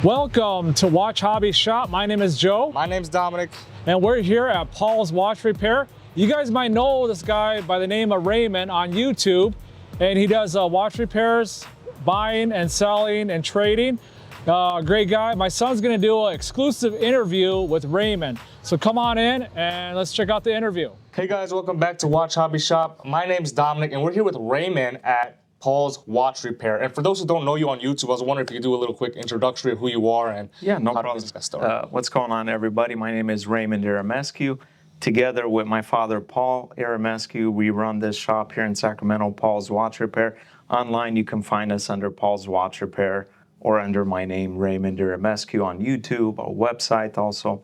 Welcome to Watch Hobby Shop. My name is Joe. My name's Dominic. And we're here at Paul's Watch Repair. You guys might know this guy by the name of Raimond on YouTube, and he does watch repairs, buying and selling and trading. Great guy. My son's gonna do an exclusive interview with Raimond. So come on in and let's check out the interview. Hey guys, welcome back to Watch Hobby Shop. My name's Dominic and we're here with Raimond at Paul's Watch Repair. And for those who don't know you on YouTube, I was wondering if you could do a little quick introductory of who you are and no how problem. business got started. What's going on, everybody? My name is Raimond Aramescu. Together with my father, Paul Aramescu, we run this shop here in Sacramento, Paul's Watch Repair. Online, you can find us under Paul's Watch Repair or under my name, Raimond Aramescu, on YouTube, our website also.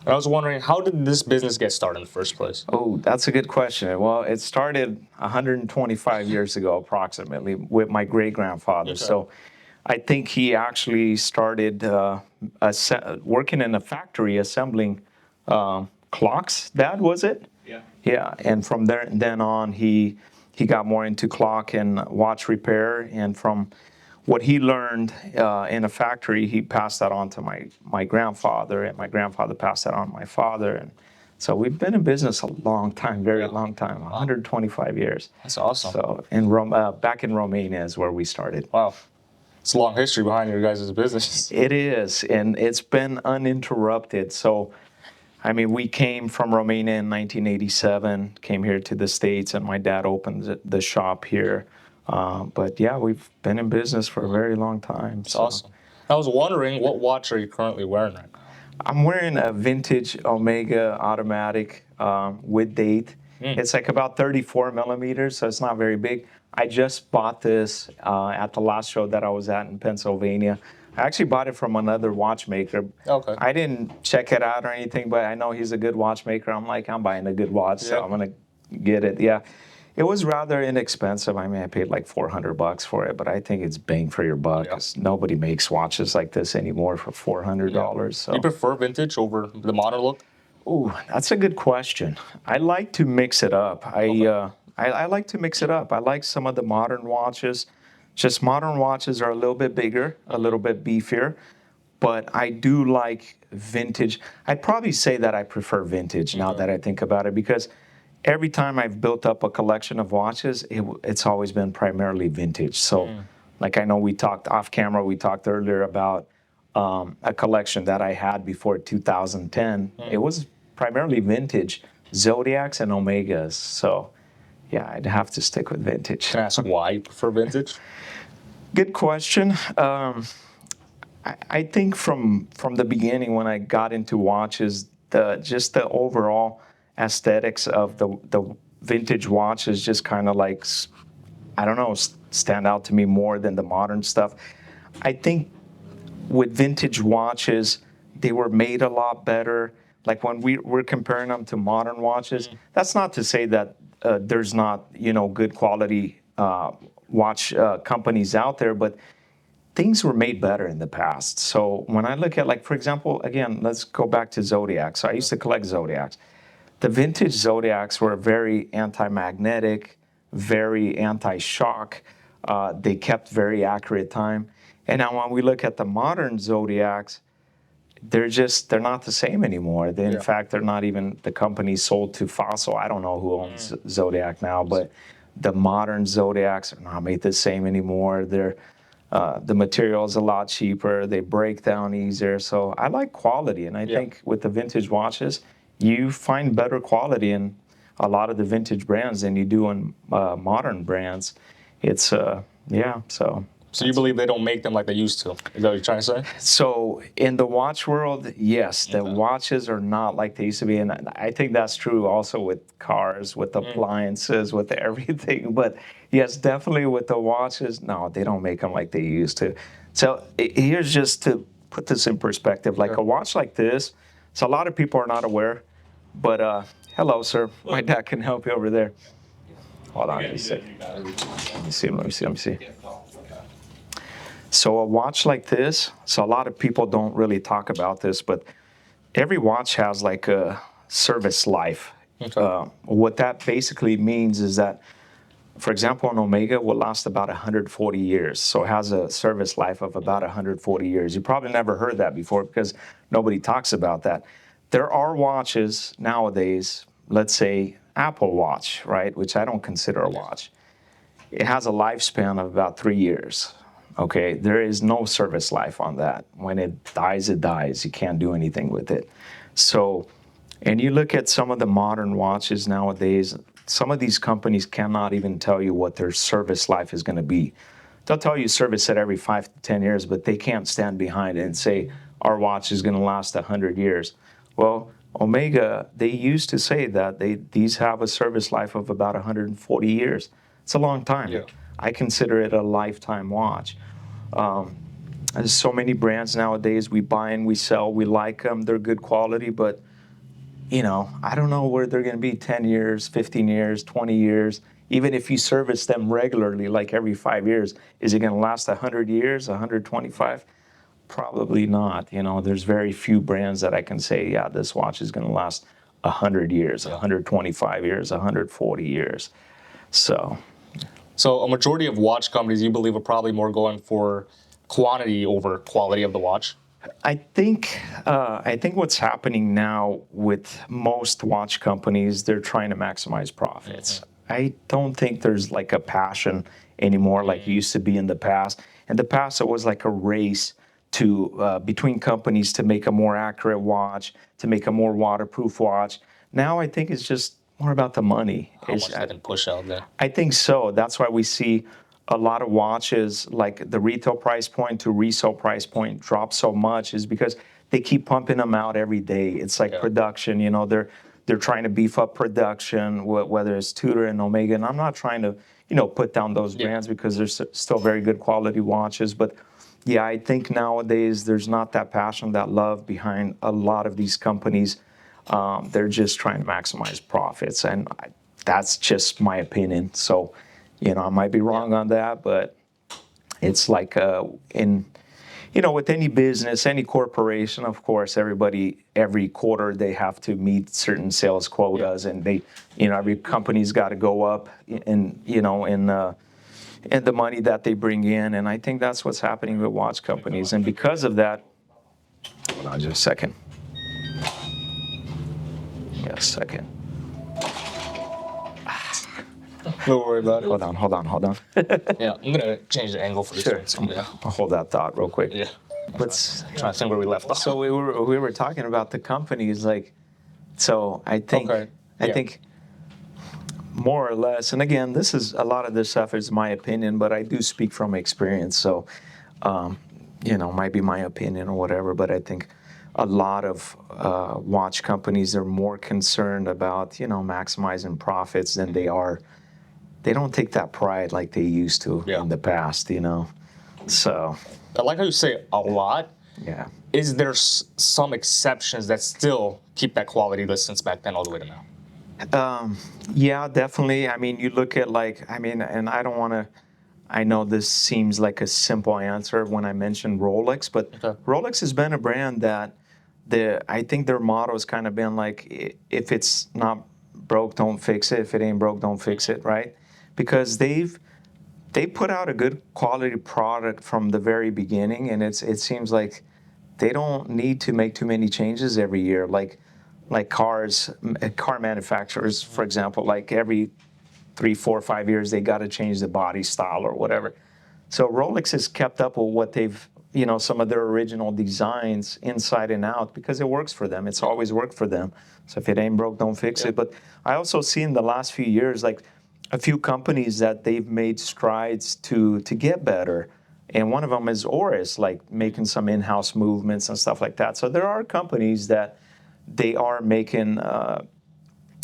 I was wondering, how did this business get started in the first place? Oh, that's a good question. Well, it started 125 years ago, approximately, with my great-grandfather. Okay. So I think he actually started working in a factory assembling clocks. Dad, was it? Yeah. Yeah, and from then on, he got more into clock and watch repair, and from what he learned in a factory, he passed that on to my grandfather, and my grandfather passed that on to my father. And so we've been in business a long time, very long time, 125 years. That's awesome. So back in Romania is where we started. Wow. It's a long history behind your guys' business. It is, and it's been uninterrupted. So, I mean, we came from Romania in 1987, came here to the States, and my dad opened the shop here. But yeah, we've been in business for a very long time. That's awesome. I was wondering, what watch are you currently wearing right now? I'm wearing a vintage Omega automatic with date. It's like about 34 millimeters, so it's not very big. I just bought this at the last show that I was at in Pennsylvania. I actually bought it from another watchmaker. Okay. I didn't check it out or anything, but I know he's a good watchmaker. I'm like, I'm buying a good watch, so I'm gonna get it. Yeah. It was rather inexpensive. I mean, I paid like $400 for it, but I think it's bang for your buck. Yeah. Nobody makes watches like this anymore for $400. Yeah. So. You prefer vintage over the modern look? Ooh, that's a good question. I like to mix it up. I like to mix it up. I like some of the modern watches. Just modern watches are a little bit bigger, a little bit beefier, but I do like vintage. I'd probably say that I prefer vintage now that I think about it, because every time I've built up a collection of watches, it's always been primarily vintage. So, like I know we talked off camera, we talked earlier about a collection that I had before 2010. It was primarily vintage, Zodiacs and Omegas. So, yeah, I'd have to stick with vintage. Can I ask why you prefer vintage? Good question. I think from the beginning when I got into watches, just the overall aesthetics of the vintage watches just kind of like, I don't know, stand out to me more than the modern stuff. I think with vintage watches, they were made a lot better. Like when we're comparing them to modern watches, that's not to say that there's not, good quality watch companies out there, but things were made better in the past. So when I look at, like, for example, again, let's go back to Zodiacs. So I used to collect Zodiacs. The vintage Zodiacs were very anti-magnetic, very anti-shock. They kept very accurate time. And now when we look at the modern Zodiacs, they're not the same anymore. In fact, they're not even, the company sold to Fossil. I don't know who owns Zodiac now, but the modern Zodiacs are not made the same anymore. The material is a lot cheaper. They break down easier. So I like quality. And I think with the vintage watches, you find better quality in a lot of the vintage brands than you do in modern brands. It's, so. So you believe they don't make them like they used to? Is that what you're trying to say? So in the watch world, yes, the watches are not like they used to be. And I think that's true also with cars, with appliances, with everything. But yes, definitely with the watches, no, they don't make them like they used to. So here's just to put this in perspective, like a watch like this, so a lot of people are not aware, but hello, sir. My dad can help you over there. Hold on, let me see. So a watch like this, so a lot of people don't really talk about this, but every watch has like a service life. Okay. What that basically means is that for example, an Omega will last about 140 years. So it has a service life of about 140 years. You probably never heard that before because nobody talks about that. There are watches nowadays, let's say Apple Watch, right, which I don't consider a watch. It has a lifespan of about 3 years. Okay, there is no service life on that. When it dies, it dies. You can't do anything with it. So, and you look at some of the modern watches nowadays, some of these companies cannot even tell you what their service life is going to be. They'll tell you service it every 5 to 10 years, but they can't stand behind it and say, our watch is going to last 100 years. Well, Omega, they used to say that these have a service life of about 140 years. It's a long time. Yeah. I consider it a lifetime watch. There's so many brands nowadays. We buy and we sell. We like them. They're good quality, but you know, I don't know where they're going to be 10 years, 15 years, 20 years. Even if you service them regularly, like every 5 years, is it going to last 100 years, 125? Probably not. You know, there's very few brands that I can say, yeah, this watch is going to last 100 years, 125 years, 140 years. So a majority of watch companies, you believe, are probably more going for quantity over quality of the watch? I think what's happening now with most watch companies, they're trying to maximize profits. I don't think there's like a passion anymore like it used to be in the past. In the past, it was like a race to between companies to make a more accurate watch, to make a more waterproof watch. Now I think it's just more about the money. How much they can push out there. I think so. That's why we see a lot of watches, like the retail price point to resale price point drop so much, is because they keep pumping them out every day. It's like production, you know, they're trying to beef up production, whether it's Tudor and Omega. And I'm not trying to, you know, put down those brands because they're still very good quality watches. But yeah, I think nowadays there's not that passion, that love behind a lot of these companies. They're just trying to maximize profits. And that's just my opinion. So, you know, I might be wrong on that, but it's like you know, with any business, any corporation, of course, every quarter they have to meet certain sales quotas, and they, you know, every company's got to go up in, you know, in the money that they bring in, and I think that's what's happening with watch companies, and because of that, hold on just a second. Yeah, a second. Don't worry about it. Hold on. Yeah, I'm gonna change the angle for this one. So, yeah. I'll hold that thought real quick. Yeah. Let's Trying to think where we left off. So we were talking about the companies, like, so I think I think more or less, and again, this is a lot of this stuff is my opinion, but I do speak from experience. So, you know, might be my opinion or whatever, but I think a lot of watch companies are more concerned about, you know, maximizing profits than they are. They don't take that pride like they used to in the past, you know. So I like how you say a lot. yeah. Is there some exceptions that still keep that quality list since back then all the way to now? Yeah, definitely. I mean, you look at and I don't want to, I know this seems like a simple answer when I mentioned Rolex, but Rolex has been a brand that I think their motto has kind of been like, if it's not broke, don't fix it. If it ain't broke, don't fix it, right? Because they put out a good quality product from the very beginning, and it seems like they don't need to make too many changes every year, like car manufacturers, for example, like every 3, 4, 5 years they got to change the body style or whatever. So Rolex has kept up with what they've, you know, some of their original designs inside and out because it works for them. It's always worked for them. So if it ain't broke, don't fix it. But I also see in the last few years, like a few companies that they've made strides to get better. And one of them is Oris, like making some in-house movements and stuff like that. So there are companies that they are making,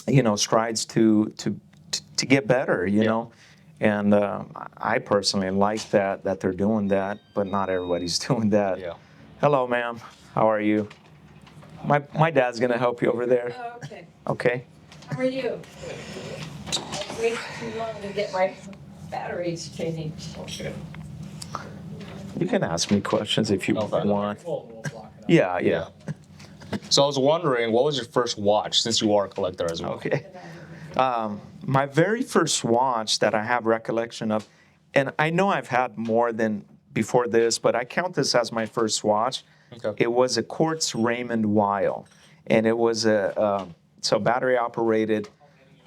you know, strides to get better, you know. And I personally like that they're doing that, but not everybody's doing that. Yeah. Hello, ma'am. How are you? My dad's gonna help you over there. Oh, okay. Okay. How are you? Wait too long to get my batteries changed. Okay. You can ask me questions if you Okay. want. We'll block it out. Yeah. So I was wondering, what was your first watch since you are a collector as well? Okay. My very first watch that I have recollection of, and I know I've had more than before this, but I count this as my first watch. Okay. It was a quartz Raimond Weil, and it was so battery operated,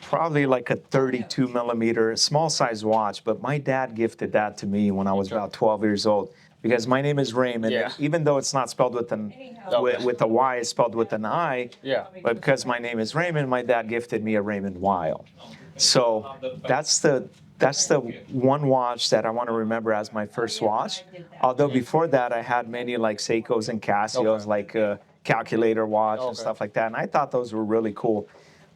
probably like a 32 millimeter, small size watch. But my dad gifted that to me when I was about 12 years old. Because my name is Raymond, Yeah. and even though it's not spelled with with a Y, it's spelled with an I. Yeah. But because my name is Raymond, my dad gifted me a Raimond Weil. So that's the one watch that I want to remember as my first watch. Although before that, I had many like Seikos and Casios, Okay. like a calculator watch and Okay. stuff like that. And I thought those were really cool.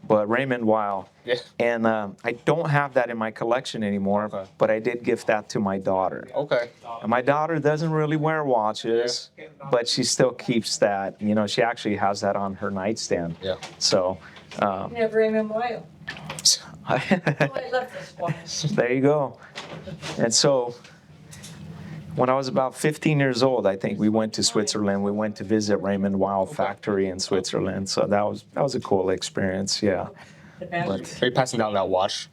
But Raimond Weil. Yeah. And I don't have that in my collection anymore, Okay. but I did gift that to my daughter. Okay. And my daughter doesn't really wear watches, but she still keeps that. You know, she actually has that on her nightstand. Yeah. So Never Raymond Weil. Oh, I love this watch. there you go. And so when I was about 15 years old, I think we went to Switzerland. We went to visit Raimond Weil factory in Switzerland. So that was a cool experience. Yeah. The battery. Are you passing down that watch?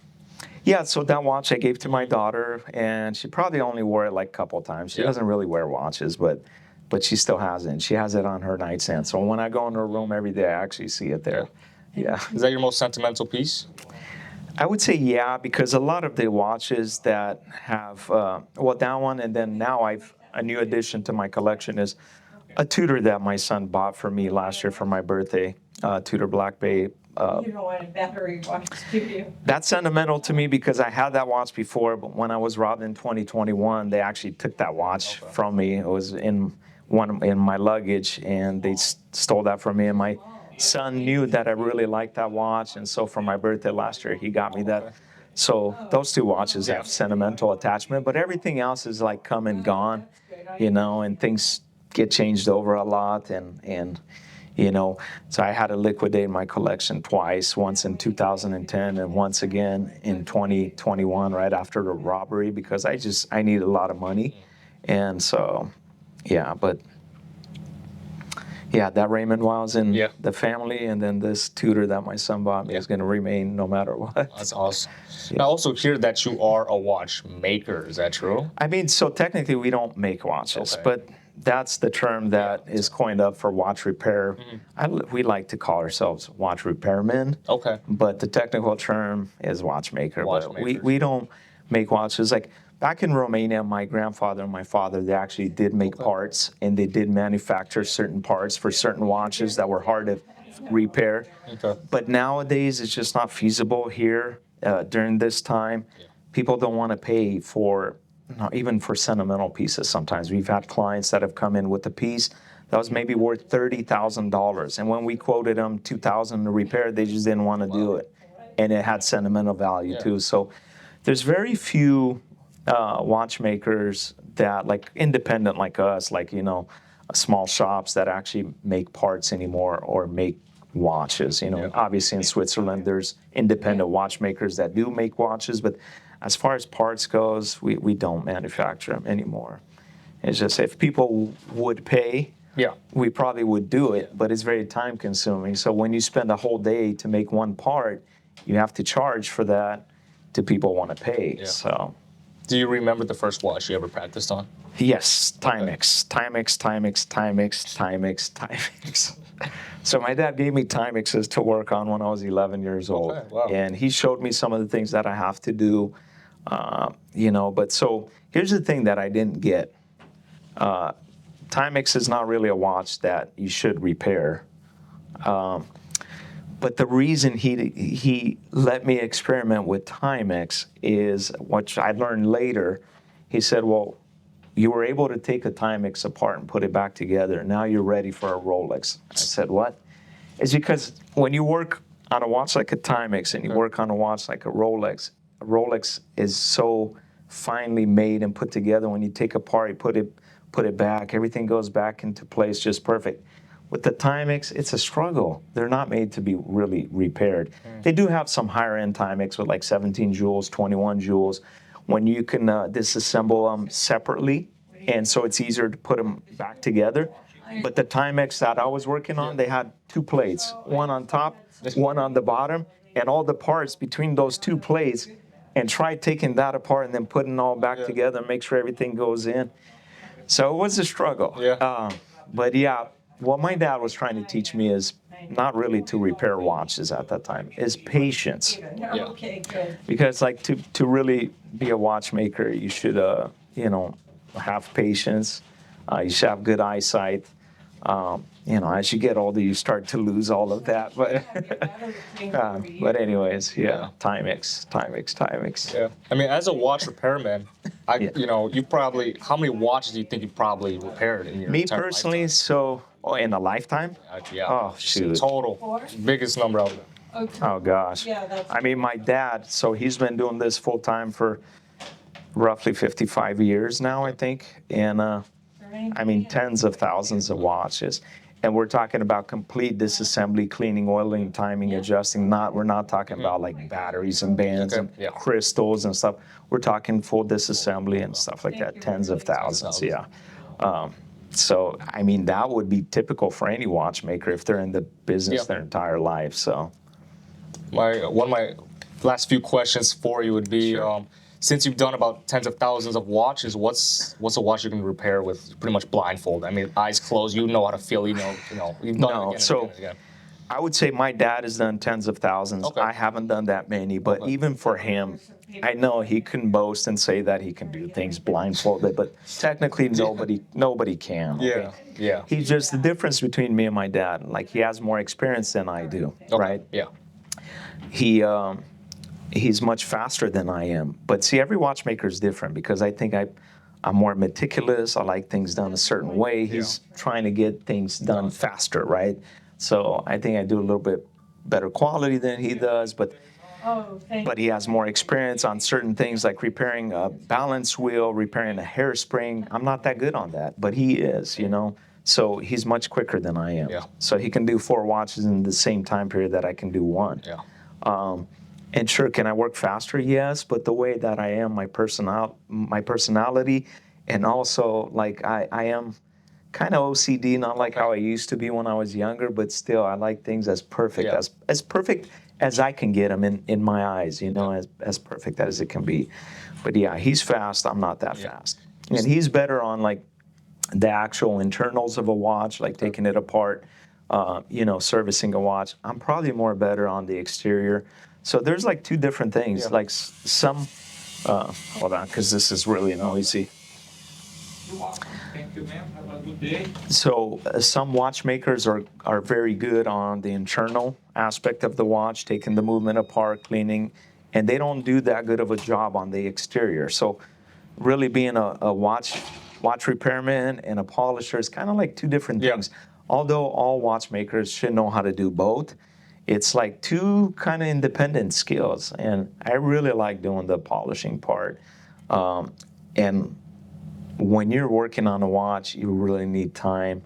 Yeah, so that watch I gave to my daughter, and she probably only wore it like a couple times. She Yeah. doesn't really wear watches, but she still has it. She has it on her nightstand. So when I go in her room every day, I actually see it there. Yeah. Is that your most sentimental piece? I would say yeah, because a lot of the watches that have, that one, and then now a new addition to my collection is a Tudor that my son bought for me last year for my birthday, Tudor Black Bay. You don't want a battery watch, do you? That's sentimental to me because I had that watch before, but when I was robbed in 2021, they actually took that watch from me. It was in my luggage, and they stole that from me. And my son knew that I really liked that watch, and so for my birthday last year, he got me that. So those two watches have sentimental attachment, but everything else is like come and gone, you know, and things get changed over a lot, and you know, so I had to liquidate my collection twice, once in 2010 and once again in 2021, right after the robbery, because I needed a lot of money, and so yeah, but. Yeah, that Raymond Wild's in the family, and then this Tudor that my son bought me is going to remain no matter what. That's awesome. I also hear that you are a watchmaker. Is that true? I mean, so technically we don't make watches, Okay. but that's the term that is coined up for watch repair. We like to call ourselves watch repairmen, Okay. but the technical term is watchmaker. But Watchmakers. we don't make watches. Like back in Romania, my grandfather and my father, they actually did make parts, and they did manufacture certain parts for certain watches that were hard to repair. Okay. But nowadays, it's just not feasible here during this time. People don't want to pay for, even for sentimental pieces sometimes. We've had clients that have come in with a piece that was maybe worth $30,000. And when we quoted them $2,000 to repair, they just didn't want to do it. And it had sentimental value too. So there's very few watchmakers that, like independent like us, like, you know, small shops that actually make parts anymore or make watches. You know, obviously in Switzerland, there's independent watchmakers that do make watches, but as far as parts goes, we don't manufacture them anymore. It's just if people would pay, we probably would do it, but it's very time consuming. So when you spend a whole day to make one part, you have to charge for that to people want to pay. So. Do you remember the first watch you ever practiced on? Yes, Timex. So my dad gave me Timexes to work on when I was 11 years old. Okay, wow. And he showed me some of the things that I have to do, you know, but so here's the thing that I didn't get. Timex is not really a watch that you should repair. But the reason he let me experiment with Timex is, which I learned later, he said, well, you were able to take a Timex apart and put it back together. Now you're ready for a Rolex. I said, what? It's because when you work on a watch like a Timex and you work on a watch like a Rolex is so finely made and put together. When you take apart, you put it back, everything goes back into place just perfect. With the Timex, it's a struggle. They're not made to be really repaired. They do have some higher end Timex with like 17 jewels, 21 jewels, when you can disassemble them separately, and so it's easier to put them back together. But the Timex that I was working on, they had two plates, one on top, one on the bottom, and all the parts between those two plates, and try taking that apart and then putting it all back together, make sure everything goes in. So it was a struggle. Yeah. But yeah, what my dad was trying to teach me is not really to repair watches at that time, is patience. Okay, good. Because like to really be a watchmaker, you should you know, have patience. You should have good eyesight. You know, as you get older, you start to lose all of that. But anyways, yeah, Timex. Yeah. I mean, as a watch repairman, Yeah. you know, you probably, how many watches do you think you probably repaired in your Me entire personally, lifetime? so in a lifetime? Yeah. Oh, shoot. Total. Four? Biggest number out there. Okay. Oh gosh. Yeah, that's. I mean, my dad, so he's been doing this full time for roughly 55 years now, I think. And I mean, tens of thousands of watches. And we're talking about complete disassembly, cleaning, oiling, timing, adjusting. We're not talking about like batteries and bands Okay, and yeah. crystals and stuff. We're talking full disassembly and stuff like that. Tens of thousands, yeah. So, I mean, that would be typical for any watchmaker if they're in the business Yeah. their entire life. So, One of my last few questions for you would be, since you've done about tens of thousands of watches, what's a watch you can repair with pretty much blindfold? I mean, eyes closed, you know how to feel, you've done it again and so again and again. I would say my dad has done tens of thousands. Okay. I haven't done that many, but Okay. even for him, I know he can boast and say that he can do things blindfolded, but technically nobody can. Yeah, yeah. He's just the difference between me and my dad. Like he has more experience than I do, Okay, right? Yeah. He's much faster than I am. But see, every watchmaker is different because I think I'm more meticulous. I like things done a certain way. He's trying to get things done faster, right? So I think I do a little bit better quality than he does, but Oh, thank he has more experience on certain things like repairing a balance wheel, repairing a hairspring. I'm not that good on that, but he is, you know. So he's much quicker than I am. Yeah. So he can do 4 watches in the same time period that I can do 1. Yeah. And sure, can I work faster? Yes, but the way that I am, my personality, and also like I am kind of OCD, not like how I used to be when I was younger, but still I like things as perfect Yeah. as perfect as I can get them in my eyes, you know, as perfect as it can be. But yeah, he's fast. I'm not that fast, and he's better on like the actual internals of a watch, like taking it apart, you know, servicing a watch. I'm probably more better on the exterior. So there's like 2 different things. Yeah. Like some, hold on, because this is really noisy. Thank you, ma'am. Have a good day. So some watchmakers are very good on the internal aspect of the watch, taking the movement apart, cleaning, and they don't do that good of a job on the exterior. So really being a watch repairman and a polisher is kind of like 2 different Yeah. things. Although all watchmakers should know how to do both, it's like 2 kind of independent skills. And I really like doing the polishing part. And when you're working on a watch, you really need time.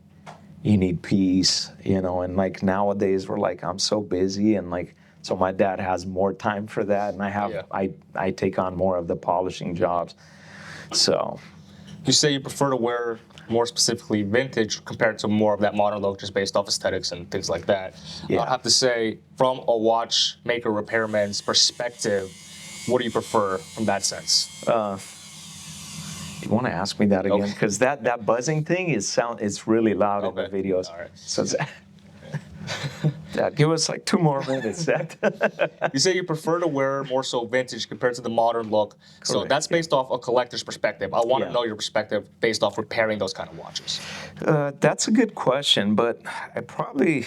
You need peace, you know, and like nowadays we're like, I'm so busy, and like, so my dad has more time for that, and I take on more of the polishing jobs. So You say you prefer to wear more specifically vintage compared to more of that modern look just based off aesthetics and things like that. Yeah. I'd have to say, from a watchmaker repairman's perspective, what do you prefer from that sense? you want to ask me that again? Okay. Because that buzzing thing it's really loud in the Okay. videos. All right. So Dad, give us like 2 more minutes. You say you prefer to wear more so vintage compared to the modern look. So Correct, that's based off a collector's perspective. I want to Yeah. know your perspective based off repairing those kind of watches. That's a good question, but I probably,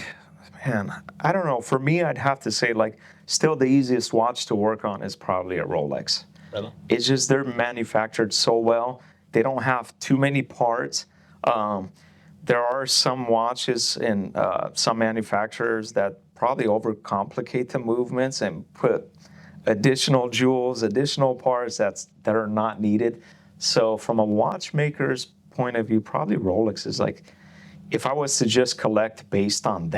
I don't know. For me, I'd have to say like, still the easiest watch to work on is probably a Rolex. Really? It's just they're manufactured so well. They don't have too many parts. There are some watches and some manufacturers that probably overcomplicate the movements and put additional jewels, additional parts that are not needed. So from a watchmaker's point of view, probably Rolex is like, if I was to just collect based on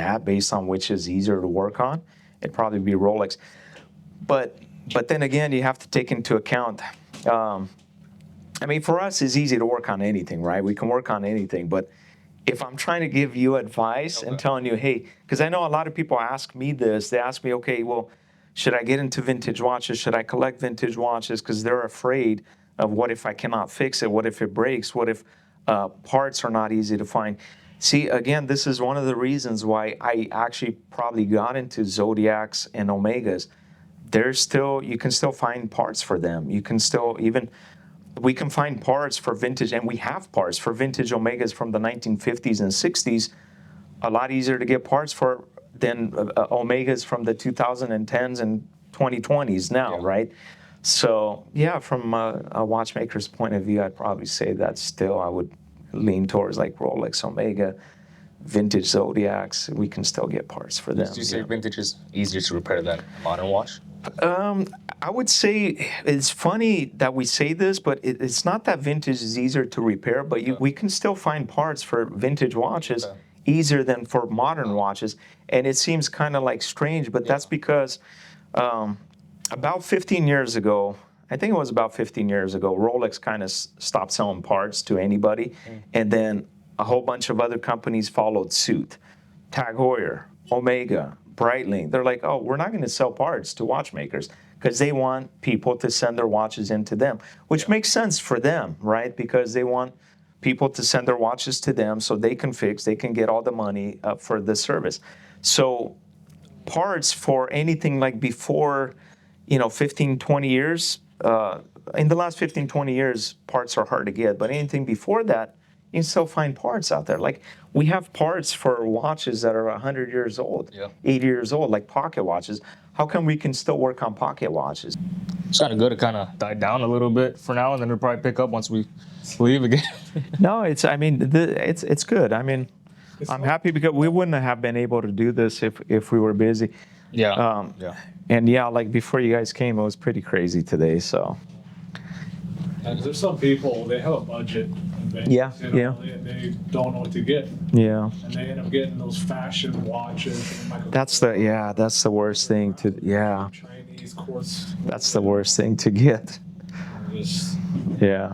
which is easier to work on, it'd probably be Rolex. But then again, you have to take into account, I mean, for us, it's easy to work on anything, right? We can work on anything. But if I'm trying to give you advice and telling you, hey, because I know a lot of people ask me this, they ask me, okay, well, should I get into vintage watches? Should I collect vintage watches? Because they're afraid of what if I cannot fix it? What if it breaks? What if parts are not easy to find? See, again, this is one of the reasons why I actually probably got into Zodiacs and Omegas. There's still, you can still find parts for them. You can still even, we can find parts for vintage, and we have parts for vintage Omegas from the 1950s and 60s. A lot easier to get parts for than Omegas from the 2010s and 2020s now, right? So yeah, from a watchmaker's point of view, I'd probably say that still I would lean towards like Rolex, Omega, vintage Zodiacs. We can still get parts for them. Do you say vintage is easier to repair than modern watch? I would say it's funny that we say this, but it's not that vintage is easier to repair, but we can still find parts for vintage watches easier than for modern watches. And it seems kind of like strange, but that's because about 15 years ago, I think it was about 15 years ago, Rolex kind of stopped selling parts to anybody. And then a whole bunch of other companies followed suit. Tag Heuer, Omega, Breitling. They're like, oh, we're not going to sell parts to watchmakers because they want people to send their watches into them, which makes sense for them, right? Because they want people to send their watches to them so they can fix, they can get all the money for the service. So parts for anything like before, 15, 20 years, in the last 15, 20 years, parts are hard to get. But anything before that, you can still find parts out there. Like we have parts for watches that are 100 years old, 80 years old, like pocket watches. How come we can still work on pocket watches? It's kind of good to kind of die down a little bit for now, and then it'll probably pick up once we leave again. No, it's good. I mean, I'm happy because we wouldn't have been able to do this if we were busy. Yeah. And yeah, like before you guys came, it was pretty crazy today. So. And there's some people, they have a budget. And they don't know what to get. Yeah. And they end up getting those fashion watches. That's the worst thing to, Chinese quartz. That's the worst thing to get. Just, Yeah.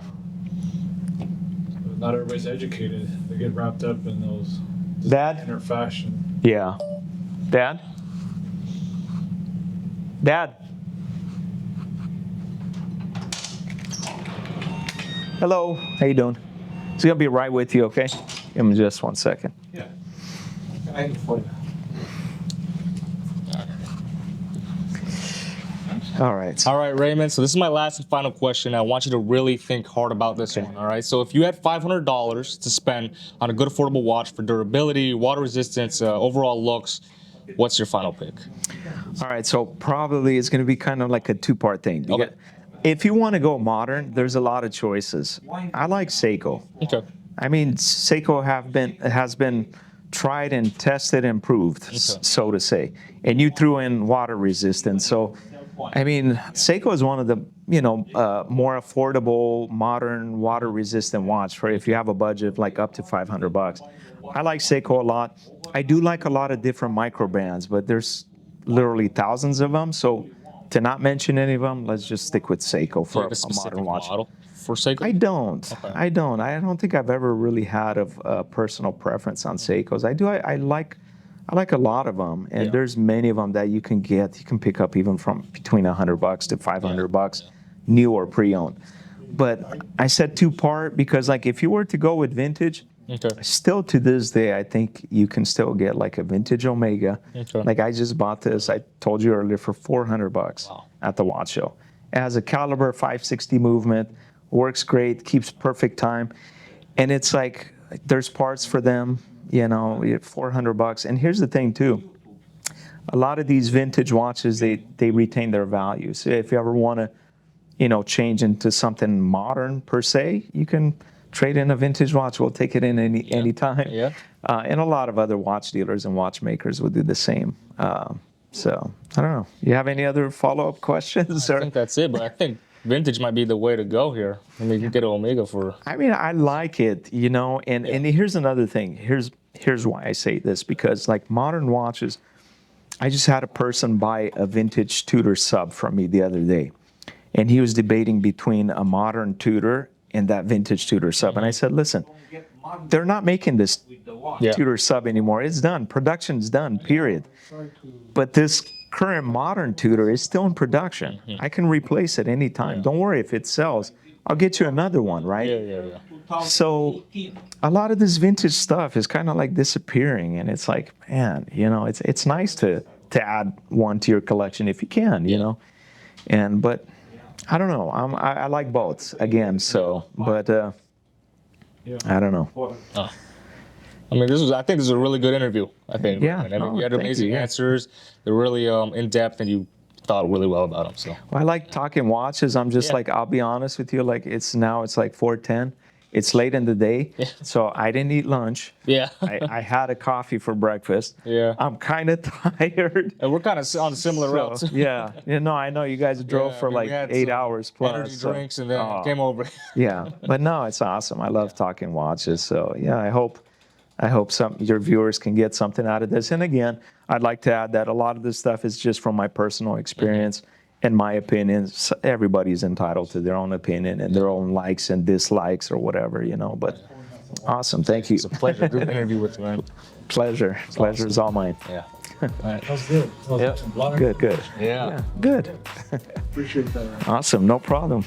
not everybody's educated. They get wrapped up in those Dad? designer fashion. Yeah. Dad? Dad? Hello. How you doing? He's gonna be right with you, okay? Give him just 1 second. Yeah. I can for you. All right. All right, Raymond. So this is my last and final question. I want you to really think hard about this one. All right. So if you had $500 to spend on a good affordable watch for durability, water resistance, overall looks, what's your final pick? All right. So probably it's gonna be kind of like a two-part thing. Okay. If you want to go modern, there's a lot of choices. I like Seiko. Okay. I mean, Seiko has been tried and tested and proved, so to say. And you threw in water resistance. So, I mean, Seiko is one of the more affordable, modern, water resistant watch for if you have a budget of like up to $500. I like Seiko a lot. I do like a lot of different micro brands, but there's literally thousands of them. So to not mention any of them, let's just stick with Seiko for a modern watch. Model for Seiko? I don't. Okay. I don't think I've ever really had a personal preference on Seikos. I like a lot of them, and there's many of them that you can get. You can pick up even from between $100 to $500, new or pre-owned. But I said two-part because like if you were to go with vintage, still to this day, I think you can still get like a vintage Omega. Like I just bought this, I told you earlier, for $400 at the watch show. It has a caliber 560 movement, works great, keeps perfect time. And it's like, there's parts for them, $400. And here's the thing too, a lot of these vintage watches, they retain their value. So if you ever want to, change into something modern per se, you can trade in a vintage watch. We'll take it in any time. Yeah. And a lot of other watch dealers and watchmakers will do the same. So I don't know. You have any other follow-up questions? I think that's it, but I think vintage might be the way to go here. I mean, you can get an Omega for... I mean, I like it, and here's another thing. Here's why I say this, because like modern watches, I just had a person buy a vintage Tudor sub from me the other day, and he was debating between a modern Tudor and that vintage Tudor sub. And I said, listen, they're not making this Tudor sub anymore. It's done. Production's done, period. But this current modern Tudor is still in production. I can replace it anytime. Don't worry if it sells. I'll get you another one, right? Yeah. So a lot of this vintage stuff is kind of like disappearing, and it's like, man, you know, it's nice to add one to your collection if you can, you know. And but I don't know. I like both again. So, but I don't know. I mean, I think this is a really good interview. I think. Yeah. I mean, Oh, you had thank amazing you, yeah. answers. They're really in depth, and you thought really well about them. So. Well, I like talking watches. I'm just like, I'll be honest with you. Like it's like 4:10. It's late in the day, so I didn't eat lunch. Yeah. I had a coffee for breakfast. Yeah. I'm kind of tired. And we're kind of on similar routes. Yeah. You know, I know you guys drove for I mean, like we had 8 some hours plus. Energy so- drinks, and then Oh, came over. yeah, but no, it's awesome. I love talking watches. So yeah, I hope your viewers can get something out of this. And again, I'd like to add that a lot of this stuff is just from my personal experience and my opinions. Everybody's entitled to their own opinion and their own likes and dislikes or whatever, you know. But awesome, thank you. It's a pleasure to do the interview with you, man. Pleasure is all mine. Yeah. That was good. Good. Yeah. Good. Appreciate that. Awesome, no problem.